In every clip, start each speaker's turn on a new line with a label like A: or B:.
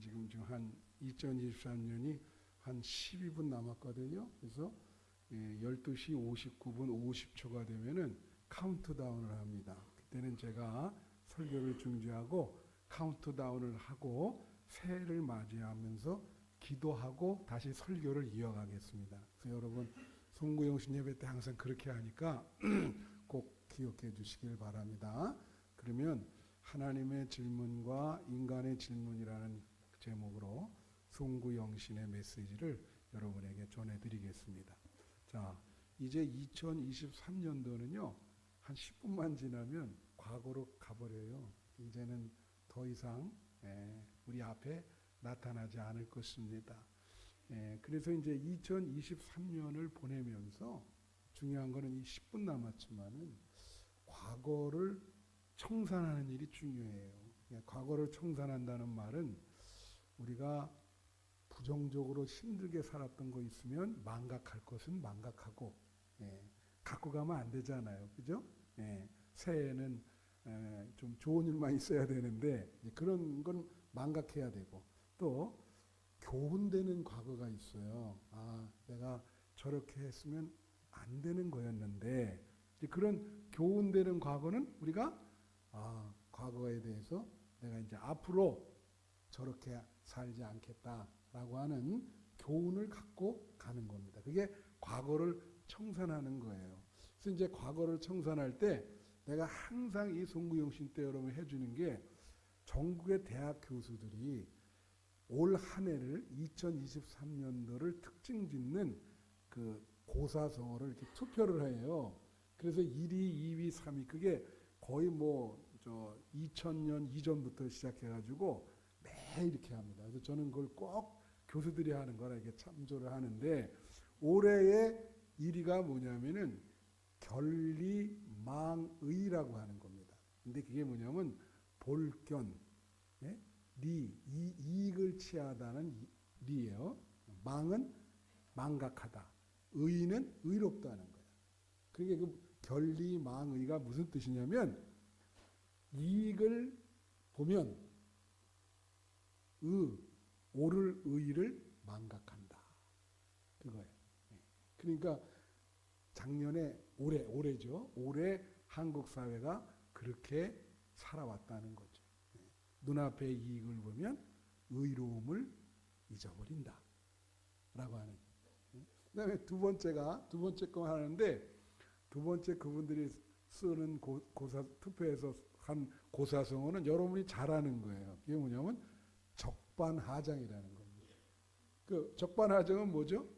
A: 지금 한 2023년이 한 12분 남았거든요. 그래서 12시 59분 50초가 되면은 카운트다운을 합니다. 그때는 제가 설교를 중지하고 카운트다운을 하고 새해를 맞이하면서 기도하고 다시 설교를 이어가겠습니다. 그래서 여러분 송구영신 예배 때 항상 그렇게 하니까 꼭 기억해 주시길 바랍니다. 그러면 하나님의 질문과 인간의 질문이라는 제목으로 송구영신의 메시지를 여러분에게 전해드리겠습니다. 자, 이제 2023년도는요, 한 10분만 지나면 과거로 가버려요. 이제는 더 이상 우리 앞에 나타나지 않을 것입니다. 그래서 이제 2023년을 보내면서 중요한 거는 이 10분 남았지만은 과거를 청산하는 일이 중요해요. 과거를 청산한다는 말은 우리가 부정적으로 힘들게 살았던 거 있으면 망각할 것은 망각하고, 갖고 가면 안 되잖아요. 그죠? 새해에는 좀 좋은 일만 있어야 되는데, 그런 건 망각해야 되고, 또 교훈되는 과거가 있어요. 아, 내가 저렇게 했으면 안 되는 거였는데, 그런 교훈되는 과거는 우리가 과거에 대해서 내가 이제 앞으로 저렇게 살지 않겠다라고 하는 교훈을 갖고 가는 겁니다. 그게 과거를 청산하는 거예요. 그래서 이제 과거를 청산할 때 내가 항상 이 송구영신 때 여러분 해주는 게 전국의 대학 교수들이 올 한 해를 2023년도를 특징 짓는 그 고사성어를 이렇게 투표를 해요. 그래서 1위, 2위, 3위 그게 거의 2000년 이전부터 시작해가지고 매일 이렇게 합니다. 그래서 저는 그걸 꼭 교수들이 하는 거라 이렇게 참조를 하는데 올해의 1위가 뭐냐면은 결리망의라고 하는 겁니다. 근데 그게 뭐냐면 볼견, 이익을 취하다는 리예요. 망은 망각하다. 의는 의롭다는 거예요. 그러니까 그 결리망의가 무슨 뜻이냐면 이익을 보면 옳을 의를 망각한다. 그거예요. 그러니까 작년에 올해죠. 올해 한국 사회가 그렇게 살아왔다는 거죠. 눈앞의 이익을 보면 의로움을 잊어버린다. 라고 하는. 그 다음에 두 번째 거 하는데 두 번째 그분들이 쓰는 투표에서 한 고사성어는 여러분이 잘하는 거예요. 이게 뭐냐면 적반하장이라는 겁니다. 그 적반하장은 뭐죠?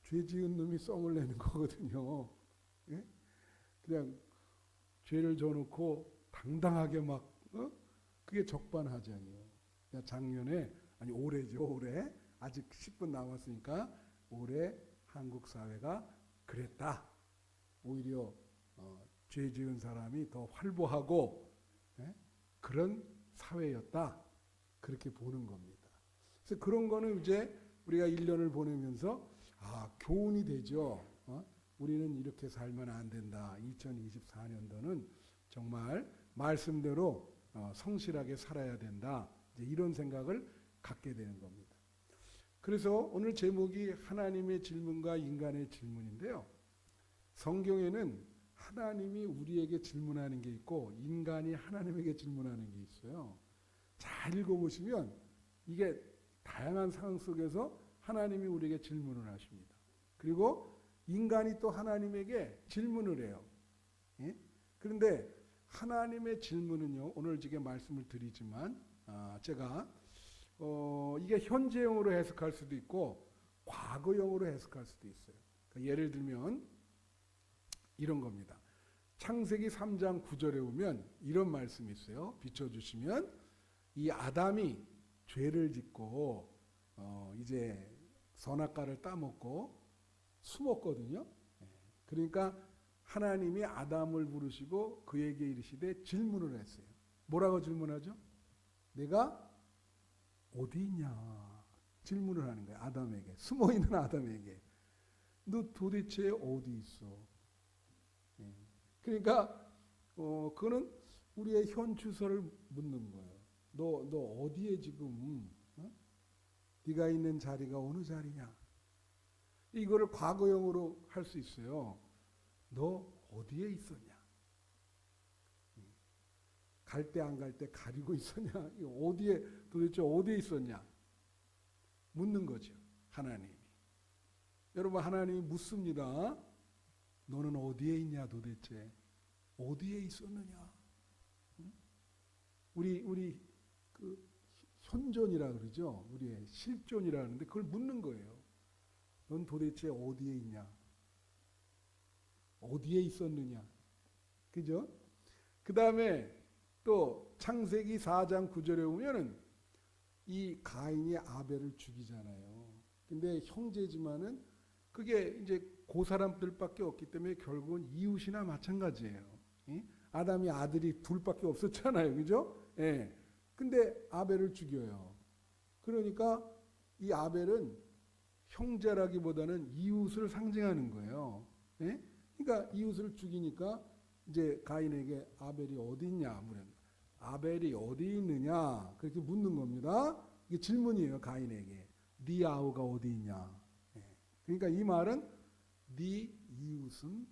A: 죄 지은 놈이 썽을 내는 거거든요. 그냥 죄를 져놓고 당당하게 막 그게 적반하장이에요. 작년에 올해죠. 올해 아직 10분 남았으니까 올해 한국 사회가 그랬다. 오히려 죄 지은 사람이 더 활보하고 그런 사회였다. 그렇게 보는 겁니다. 그래서 그런 거는 이제 우리가 1년을 보내면서 교훈이 되죠. 우리는 이렇게 살면 안 된다. 2024년도는 정말 말씀대로 성실하게 살아야 된다. 이제 이런 생각을 갖게 되는 겁니다. 그래서 오늘 제목이 하나님의 질문과 인간의 질문인데요. 성경에는 하나님이 우리에게 질문하는 게 있고 인간이 하나님에게 질문하는 게 있어요. 잘 읽어보시면 이게 다양한 상황 속에서 하나님이 우리에게 질문을 하십니다. 그리고 인간이 또 하나님에게 질문을 해요. 그런데 하나님의 질문은요, 오늘 지금 말씀을 드리지만 제가 이게 현재형으로 해석할 수도 있고 과거형으로 해석할 수도 있어요. 그러니까 예를 들면 이런 겁니다. 창세기 3장 9절에 보면 이런 말씀이 있어요. 비춰주시면 이 아담이 죄를 짓고 이제 선악과를 따먹고 숨었거든요. 그러니까 하나님이 아담을 부르시고 그에게 이르시되 질문을 했어요. 뭐라고 질문하죠? 내가 어디 있냐? 질문을 하는 거예요. 아담에게. 숨어있는 아담에게. 너 도대체 어디 있어? 그러니까 그거는 우리의 현 주소를 묻는 거예요. 너 어디에 지금 네가 있는 자리가 어느 자리냐? 이거를 과거형으로 할 수 있어요. 너 어디에 있었냐? 갈 때 안 갈 때 가리고 있었냐? 어디에 도대체 어디에 있었냐? 묻는 거죠. 하나님이. 여러분 하나님이 묻습니다. 너는 어디에 있냐 도대체? 어디에 있었느냐? 우리 그 현존이라 그러죠. 우리의 실존이라 하는데 그걸 묻는 거예요. 넌 도대체 어디에 있냐? 어디에 있었느냐? 그죠? 그 다음에 또 창세기 4장 9절에 보면은 이 가인이 아벨을 죽이잖아요. 근데 형제지만은 그게 이제 그 사람들밖에 없기 때문에 결국은 이웃이나 마찬가지예요. 아담이 아들이 둘밖에 없었잖아요. 그죠? 예. 근데 아벨을 죽여요. 그러니까 이 아벨은 형제라기보다는 이웃을 상징하는 거예요. 예? 그러니까 이웃을 죽이니까 이제 가인에게 아벨이 어디 있냐 물은 아벨이 어디 있느냐 그렇게 묻는 겁니다. 이게 질문이에요. 가인에게 네 아우가 어디 있냐. 예. 그러니까 이 말은 네 이웃은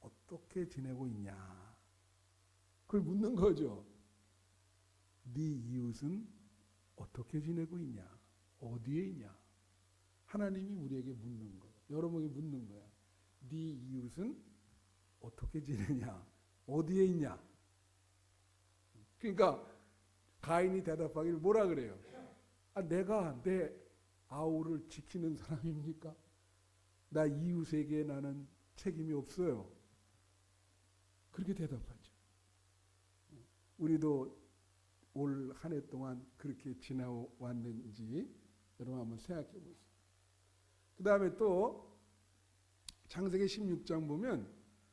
A: 어떻게 지내고 있냐 그걸 묻는 거죠. 네 이웃은 어떻게 지내고 있냐 어디에 있냐 하나님이 우리에게 묻는 거예요. 여러분에게 묻는 거야. 네 이웃은 어떻게 지내냐 어디에 있냐. 그러니까 가인이 대답하기를 뭐라 그래요? 내가 내 아우를 지키는 사람입니까? 나 이웃에게 나는 책임이 없어요. 그렇게 대답하죠. 우리도 올 한 해 동안 그렇게 지나왔는지 여러분 한번 생각해 보세요. 그 다음에 또 창세기 16장 보면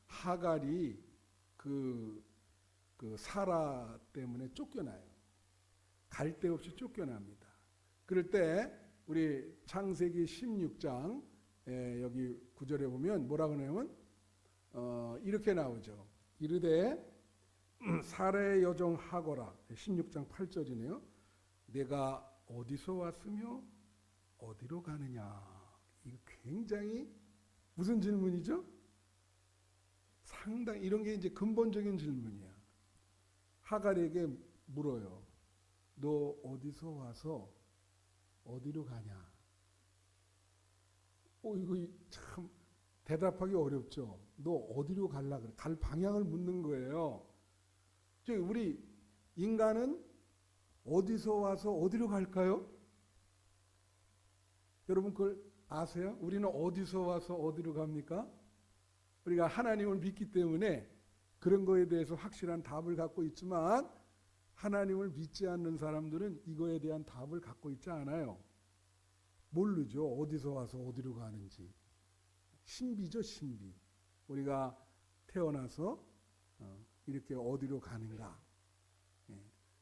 A: 하갈이 그 사라 때문에 쫓겨나요. 갈 데 없이 쫓겨납니다. 그럴 때 우리 창세기 16장 여기 9절에 보면 뭐라고 하냐면 이렇게 나오죠. 이르되 사라의 여종 하거라 16장 8절이네요. 내가 어디서 왔으며 어디로 가느냐. 이거 굉장히 무슨 질문이죠? 상당히 이런 게 이제 근본적인 질문이야. 하갈에게 물어요. 너 어디서 와서 어디로 가냐? 이거 참 대답하기 어렵죠. 너 어디로 갈라 그래? 갈 방향을 묻는 거예요. 우리 인간은 어디서 와서 어디로 갈까요? 여러분 그걸 아세요? 우리는 어디서 와서 어디로 갑니까? 우리가 하나님을 믿기 때문에 그런 거에 대해서 확실한 답을 갖고 있지만 하나님을 믿지 않는 사람들은 이거에 대한 답을 갖고 있지 않아요. 모르죠. 어디서 와서 어디로 가는지. 신비죠, 신비. 우리가 태어나서 이렇게 어디로 가는가. 예.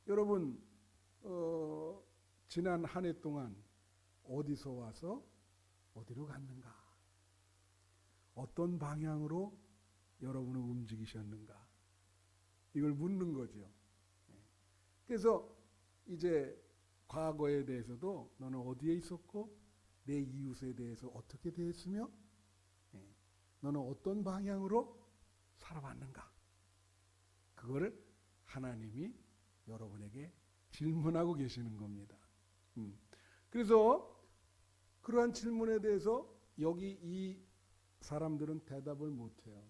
A: 여러분 지난 한 해 동안 어디서 와서 어디로 갔는가? 어떤 방향으로 여러분은 움직이셨는가? 이걸 묻는 거죠. 그래서 이제 과거에 대해서도 너는 어디에 있었고 내 이웃에 대해서 어떻게 대했으며 너는 어떤 방향으로 살아왔는가? 그거를 하나님이 여러분에게 질문하고 계시는 겁니다. 그래서 그러한 질문에 대해서 여기 이 사람들은 대답을 못해요.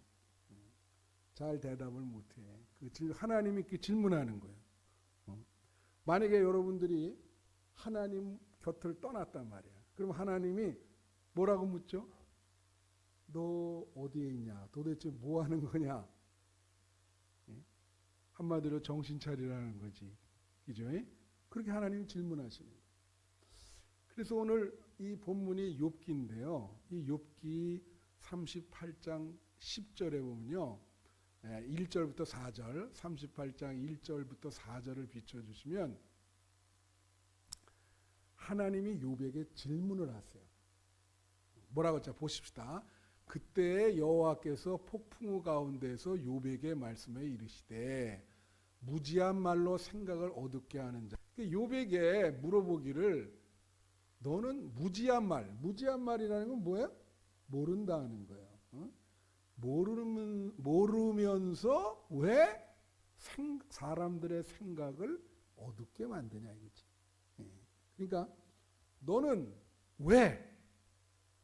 A: 잘 대답을 못해. 하나님이 이렇게 질문하는 거예요. 만약에 여러분들이 하나님 곁을 떠났단 말이야. 그럼 하나님이 뭐라고 묻죠? 너 어디에 있냐? 도대체 뭐 하는 거냐? 한마디로 정신 차리라는 거지. 그죠? 그렇게 하나님이 질문하시는 거예요. 그래서 오늘 이 본문이 욥기인데요. 이 욥기 38장 10절에 보면요. 1절부터 4절, 38장 1절부터 4절을 비춰주시면 하나님이 욥에게 질문을 하세요. 뭐라고 자 보십시다. 그때 여호와께서 폭풍우 가운데서 욥에게 말씀해 이르시되 무지한 말로 생각을 어둡게 하는 자. 욥에게 물어보기를 너는 무지한 말이라는 건 뭐예요? 모른다는 거예요. 모르면서 왜 사람들의 생각을 어둡게 만드냐 이거지. 그러니까 너는 왜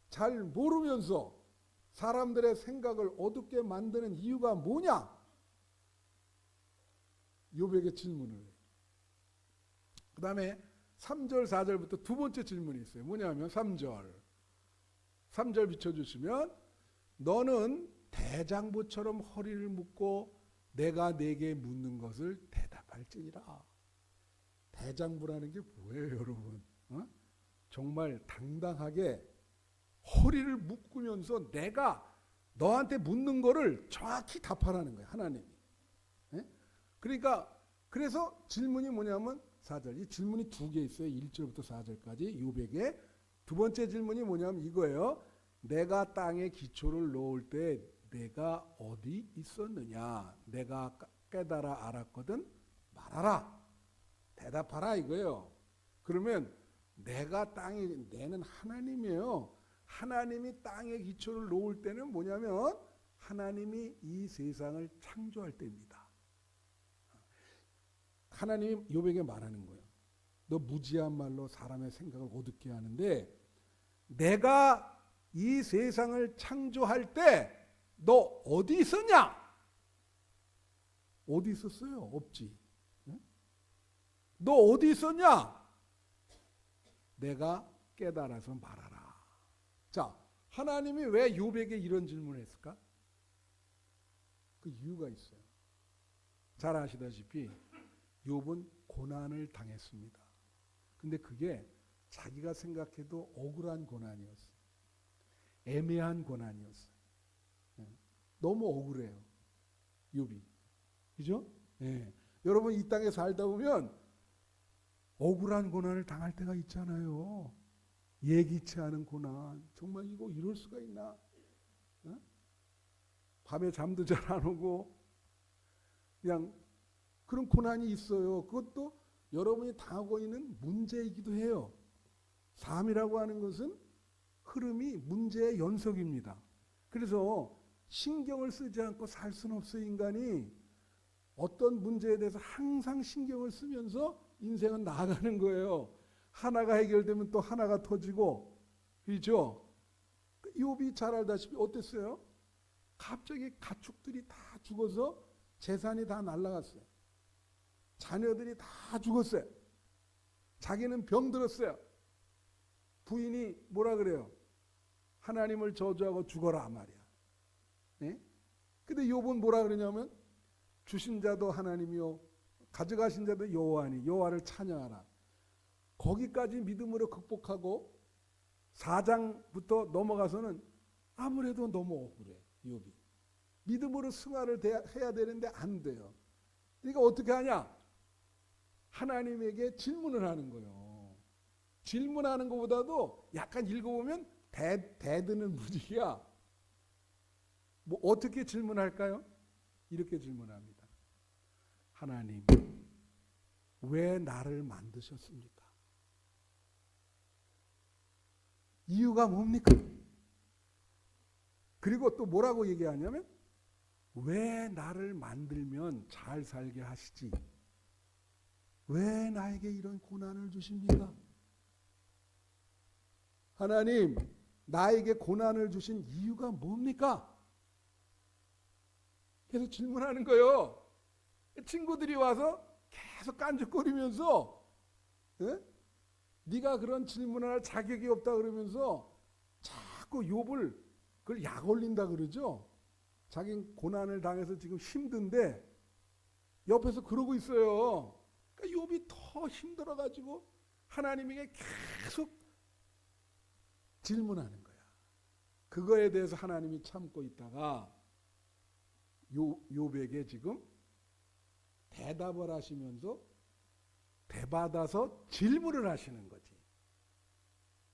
A: 잘 모르면서 사람들의 생각을 어둡게 만드는 이유가 뭐냐? 욥에게 질문을 해요. 그 다음에 3절 4절부터 두 번째 질문이 있어요. 뭐냐면 3절 비춰주시면 너는 대장부처럼 허리를 묶고 내가 네게 묻는 것을 대답할지니라. 대장부라는 게 뭐예요, 여러분? 정말 당당하게 허리를 묶으면서 내가 너한테 묻는 거를 정확히 답하라는 거예요, 하나님이. 그러니까 그래서 질문이 뭐냐면 4절. 이 질문이 두 개 있어요. 1절부터 4절까지 욥에게. 두 번째 질문이 뭐냐면 이거예요. 내가 땅에 기초를 놓을 때 내가 어디 있었느냐? 내가 깨달아 알았거든 말하라. 대답하라 이거예요. 그러면 내가 내는 하나님이에요. 하나님이 땅에 기초를 놓을 때는 뭐냐면 하나님이 이 세상을 창조할 때입니다. 하나님이 욥에게 말하는 거예요. 너 무지한 말로 사람의 생각을 어둡게 하는데 내가 이 세상을 창조할 때 너 어디 있었냐? 어디 있었어요? 없지. 너 어디 있었냐? 내가 깨달아서 말하라. 자, 하나님이 왜 욥에게 이런 질문을 했을까? 그 이유가 있어요. 잘 아시다시피 욥은 고난을 당했습니다. 근데 그게 자기가 생각해도 억울한 고난이었어요. 애매한 고난이었어요. 너무 억울해요. 욥이. 그죠? 네. 여러분 이 땅에 살다 보면 억울한 고난을 당할 때가 있잖아요. 예기치 않은 고난. 정말 이거 이럴 수가 있나? 밤에 잠도 잘 안 오고 그냥 그런 고난이 있어요. 그것도 여러분이 당하고 있는 문제이기도 해요. 삶이라고 하는 것은 흐름이 문제의 연속입니다. 그래서 신경을 쓰지 않고 살 수는 없어요. 인간이 어떤 문제에 대해서 항상 신경을 쓰면서 인생은 나아가는 거예요. 하나가 해결되면 또 하나가 터지고, 그렇죠? 욥이 잘 알다시피 어땠어요? 갑자기 가축들이 다 죽어서 재산이 다 날아갔어요. 자녀들이 다 죽었어요. 자기는 병들었어요. 부인이 뭐라 그래요? 하나님을 저주하고 죽어라 말이야. 네? 근데 욥은 뭐라 그러냐면 주신 자도 하나님이요 가져가신 자도 여호와니 여호와를 찬양하라. 거기까지 믿음으로 극복하고 4장부터 넘어가서는 아무래도 너무 억울해. 욥이. 믿음으로 승화를 해야 되는데 안 돼요. 그러니까 어떻게 하냐? 하나님에게 질문을 하는 거예요. 질문하는 것보다도 약간 읽어보면 대드는 분위기야. 뭐 어떻게 질문할까요? 이렇게 질문합니다. 하나님, 왜 나를 만드셨습니까? 이유가 뭡니까? 그리고 또 뭐라고 얘기하냐면 왜 나를 만들면 잘 살게 하시지? 왜 나에게 이런 고난을 주십니까? 하나님, 나에게 고난을 주신 이유가 뭡니까? 계속 질문하는 거예요. 친구들이 와서 계속 깐죽거리면서 네가 그런 질문할 자격이 없다 그러면서 자꾸 욥을 그걸 약 올린다 그러죠. 자기 고난을 당해서 지금 힘든데 옆에서 그러고 있어요. 그러니까 욥이 더 힘들어가지고 하나님에게 계속 질문하는 거야. 그거에 대해서 하나님이 참고 있다가 욥에게 지금 대답을 하시면서 대받아서 질문을 하시는 거지.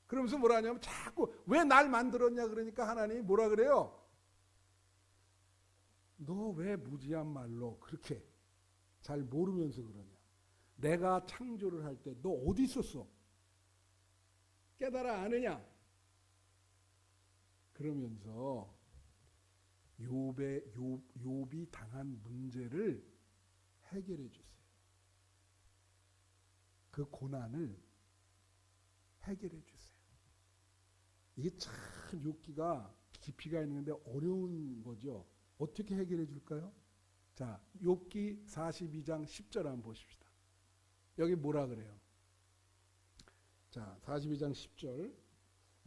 A: 그러면서 뭐라 하냐면 자꾸 왜 날 만들었냐 그러니까 하나님이 뭐라 그래요? 너 왜 무지한 말로 그렇게 잘 모르면서 그러냐? 내가 창조를 할 때 너 어디 있었어? 깨달아 아느냐? 그러면서 욥이 당한 문제를 해결해 주세요. 그 고난을 해결해 주세요. 이게 참 욥기가 깊이가 있는데 어려운 거죠. 어떻게 해결해 줄까요? 자, 욥기 42장 10절 한번 보십시다. 여기 뭐라 그래요? 자, 42장 10절.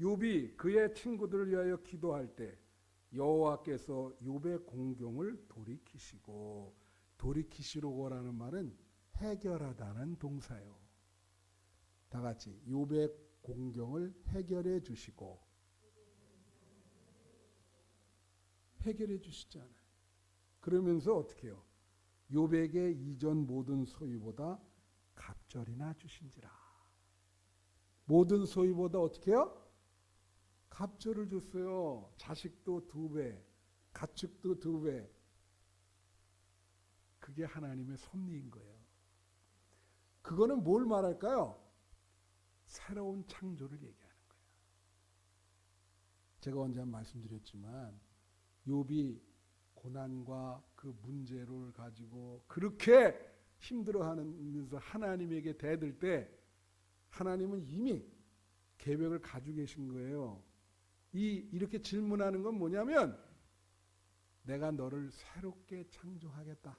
A: 욥이 그의 친구들을 위하여 기도할 때 여호와께서 욥의 공경을 돌이키시고, 돌이키시로라는 말은 해결하다는 동사요. 다 같이 욥의 공경을 해결해 주시고, 해결해 주시잖아요. 그러면서 어떻게 해요? 욥에게 이전 모든 소유보다 갑절이나 주신지라. 모든 소유보다 어떻게 해요? 갑절을 줬어요. 자식도 2배, 가축도 2배. 그게 하나님의 섭리인 거예요. 그거는 뭘 말할까요? 새로운 창조를 얘기하는 거예요. 제가 언제 말씀드렸지만 욥이 고난과 그 문제를 가지고 그렇게 힘들어하면서 하나님에게 대들 때 하나님은 이미 계획을 가지고 계신 거예요. 이렇게 질문하는 건 뭐냐면 내가 너를 새롭게 창조하겠다.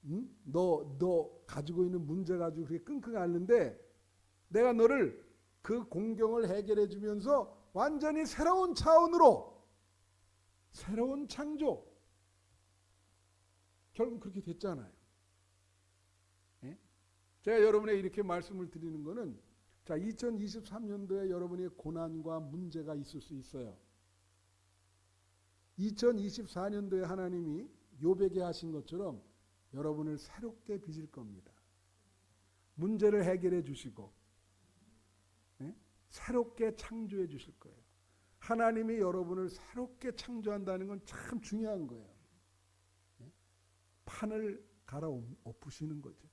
A: 응? 너 가지고 있는 문제 가지고 그렇게 끙끙 앓는데 내가 너를 그 공경을 해결해 주면서 완전히 새로운 차원으로 새로운 창조. 결국 그렇게 됐잖아요. 예? 제가 여러분에게 이렇게 말씀을 드리는 거는 자, 2023년도에 여러분의 고난과 문제가 있을 수 있어요. 2024년도에 하나님이 욥에게 하신 것처럼 여러분을 새롭게 빚을 겁니다. 문제를 해결해 주시고 예? 새롭게 창조해 주실 거예요. 하나님이 여러분을 새롭게 창조한다는 건 참 중요한 거예요. 예? 판을 갈아 엎으시는 거죠.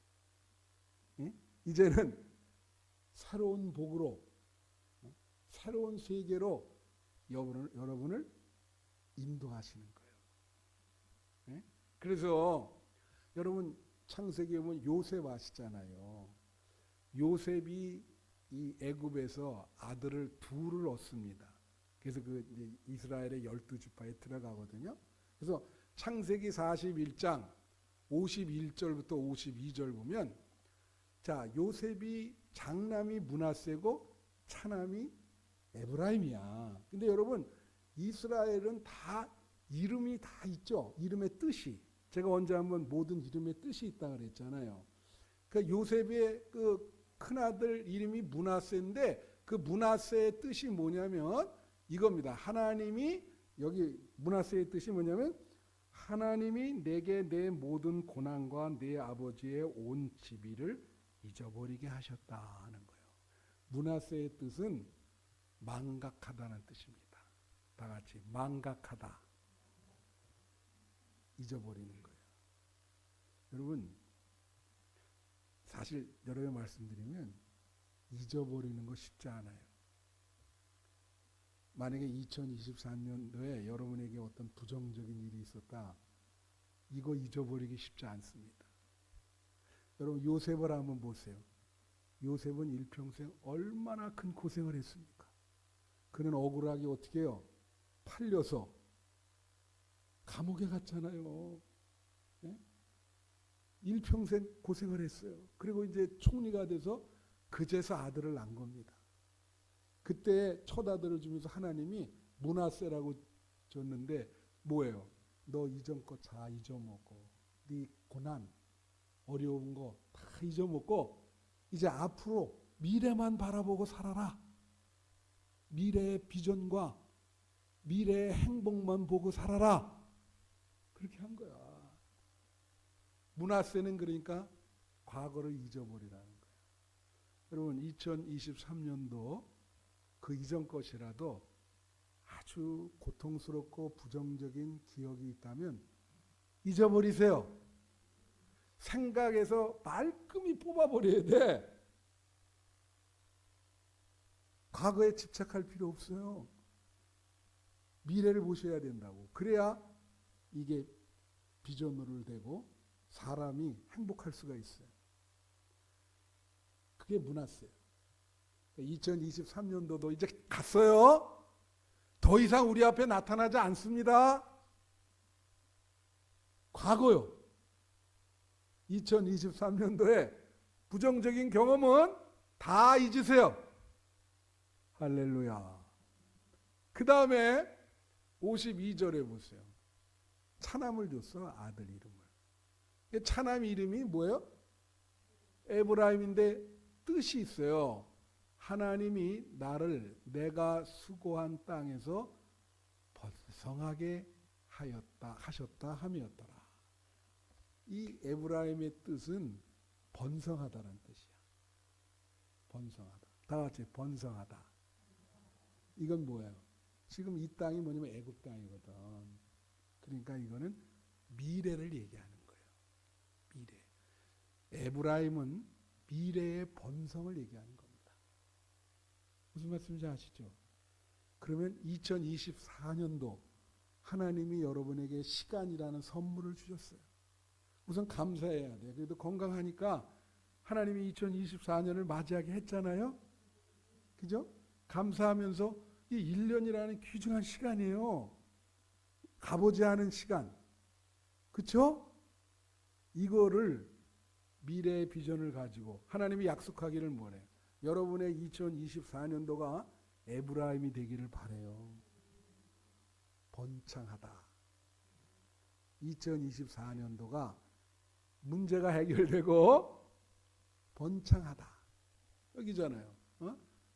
A: 예? 이제는 새로운 복으로 새로운 세계로 여러분을 인도하시는 거예요. 예? 그래서 여러분 창세기에 보면 요셉 아시잖아요. 요셉이 이 애굽에서 아들을 둘을 얻습니다. 그래서 그 이스라엘의 12지파에 들어가거든요. 그래서 창세기 41장 51절부터 52절 보면 자, 요셉이 장남이 므낫세고 차남이 에브라임이야. 근데 여러분 이스라엘은 다 이름이 다 있죠. 이름의 뜻이. 제가 언제 한번 모든 이름의 뜻이 있다 그랬잖아요. 그 요셉의 그 큰아들 이름이 므낫세인데 그 므낫세의 뜻이 뭐냐면 이겁니다. 하나님이 여기 므낫세의 뜻이 뭐냐면 하나님이 내게 내 모든 고난과 내 아버지의 온 지비를 잊어버리게 하셨다 하는 거예요. 므낫세의 뜻은 망각하다는 뜻입니다. 다 같이 망각하다. 잊어버리는 거예요. 여러분 사실 여러 번 말씀드리면 잊어버리는 거 쉽지 않아요. 만약에 2024년도에 여러분에게 어떤 부정적인 일이 있었다. 이거 잊어버리기 쉽지 않습니다. 여러분 요셉을 한번 보세요. 요셉은 일평생 얼마나 큰 고생을 했습니까? 그는 억울하게 어떻게 해요? 팔려서 감옥에 갔잖아요. 네? 일평생 고생을 했어요. 그리고 이제 총리가 돼서 그제서 아들을 낳은 겁니다. 그때 첫 아들을 주면서 하나님이 므낫세라고 줬는데 뭐예요? 너 이전 거 다 잊어먹고 네 고난 어려운 거 다 잊어먹고 이제 앞으로 미래만 바라보고 살아라. 미래의 비전과 미래의 행복만 보고 살아라. 그렇게 한 거야. 므낫세는 그러니까 과거를 잊어버리라는 거예요. 여러분 2023년도 그 이전 것이라도 아주 고통스럽고 부정적인 기억이 있다면 잊어버리세요. 생각에서 말끔히 뽑아버려야 돼. 과거에 집착할 필요 없어요. 미래를 보셔야 된다고. 그래야 이게 비전으로 되고 사람이 행복할 수가 있어요. 그게 문화세요. 2023년도도 이제 갔어요. 더 이상 우리 앞에 나타나지 않습니다. 과거요. 2023년도에 부정적인 경험은 다 잊으세요. 할렐루야. 그 다음에 52절에 보세요. 차남을 줬어. 아들 이름을. 차남 이름이 뭐예요? 에브라임인데 뜻이 있어요. 하나님이 나를 내가 수고한 땅에서 번성하게 하셨다 함이었더라. 이 에브라임의 뜻은 번성하다라는 뜻이야. 번성하다. 다 같이 번성하다. 이건 뭐예요? 지금 이 땅이 뭐냐면 애굽 땅이거든. 그러니까 이거는 미래를 얘기하는 거예요. 미래. 에브라임은 미래의 번성을 얘기하는 겁니다. 무슨 말씀인지 아시죠? 그러면 2024년도 하나님이 여러분에게 시간이라는 선물을 주셨어요. 우선 감사해야 돼요. 그래도 건강하니까 하나님이 2024년을 맞이하게 했잖아요. 그죠? 감사하면서 이 1년이라는 귀중한 시간이에요. 가보지 않은 시간. 그렇죠? 이거를 미래의 비전을 가지고 하나님이 약속하기를 뭐래요? 여러분의 2024년도가 에브라임이 되기를 바래요. 번창하다. 2024년도가 문제가 해결되고 번창하다. 여기잖아요.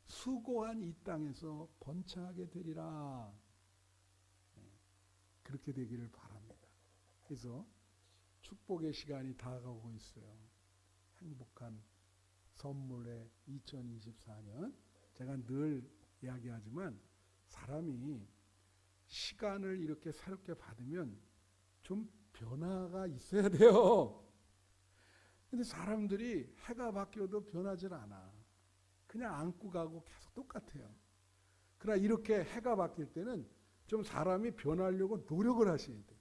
A: 수고한 이 땅에서 번창하게 되리라. 그렇게 되기를 바랍니다. 그래서 축복의 시간이 다가오고 있어요. 행복한 선물의 2024년. 제가 늘 이야기하지만 사람이 시간을 이렇게 새롭게 받으면 좀 변화가 있어야 돼요. 근데 사람들이 해가 바뀌어도 변하질 않아. 그냥 안고 가고 계속 똑같아요. 그러나 이렇게 해가 바뀔 때는 좀 사람이 변하려고 노력을 하셔야 돼요.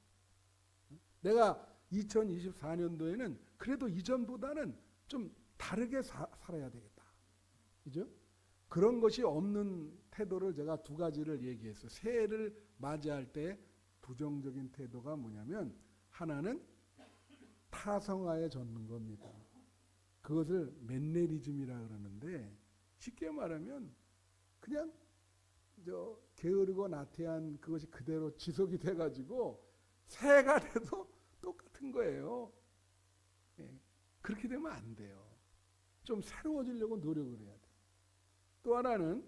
A: 내가 2024년도에는 그래도 이전보다는 좀 다르게 살아야 되겠다. 그죠? 그런 것이 없는 태도를 제가 두 가지를 얘기했어요. 새해를 맞이할 때 부정적인 태도가 뭐냐면 하나는 타성화에 젖는 겁니다. 그것을 맨네리즘이라 그러는데 쉽게 말하면 그냥 게으르고 나태한 그것이 그대로 지속이 돼가지고 새해가 돼도 똑같은 거예요. 예, 그렇게 되면 안 돼요. 좀 새로워지려고 노력을 해야 돼요. 또 하나는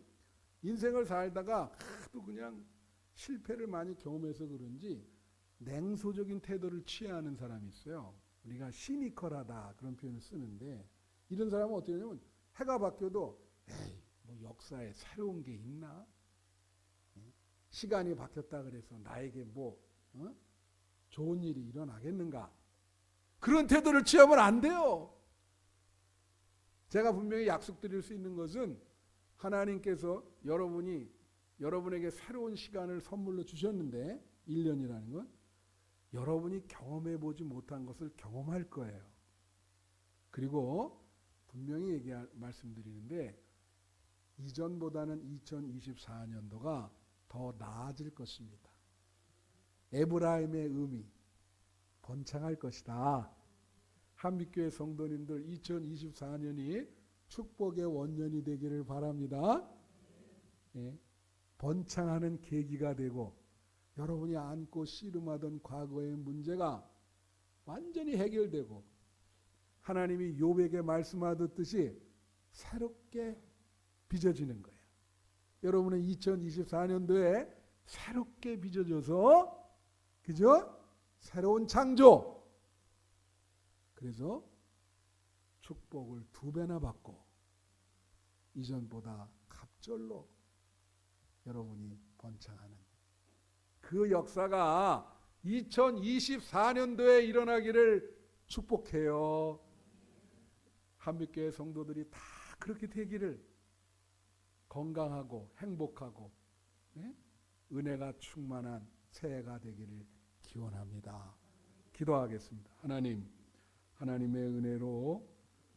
A: 인생을 살다가 하도 그냥 실패를 많이 경험해서 그런지 냉소적인 태도를 취하는 사람이 있어요. 우리가 시니컬하다 그런 표현을 쓰는데 이런 사람은 어떻게 하냐면 해가 바뀌어도 에이 뭐 역사에 새로운 게 있나? 시간이 바뀌었다 그래서 나에게 뭐 좋은 일이 일어나겠는가? 그런 태도를 취하면 안 돼요. 제가 분명히 약속드릴 수 있는 것은 하나님께서 여러분에게 새로운 시간을 선물로 주셨는데 1년이라는 건 여러분이 경험해보지 못한 것을 경험할 거예요. 그리고 분명히 말씀드리는데 이전보다는 2024년도가 더 나아질 것입니다. 에브라임의 의미 번창할 것이다. 한빛교회 성도님들 2024년이 축복의 원년이 되기를 바랍니다. 예, 번창하는 계기가 되고 여러분이 안고 씨름하던 과거의 문제가 완전히 해결되고 하나님이 욥에게 말씀하듯이 새롭게 빚어지는 거예요. 여러분은 2024년도에 새롭게 빚어져서 그죠? 새로운 창조. 그래서 축복을 2배나 받고 이전보다 갑절로 여러분이 번창하는 그 역사가 2024년도에 일어나기를 축복해요. 한빛교회 성도들이 다 그렇게 되기를 건강하고 행복하고 예? 은혜가 충만한 새해가 되기를 기원합니다. 기도하겠습니다. 하나님, 하나님의 은혜로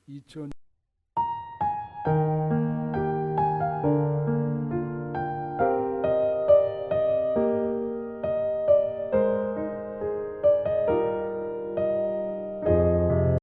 A: 2000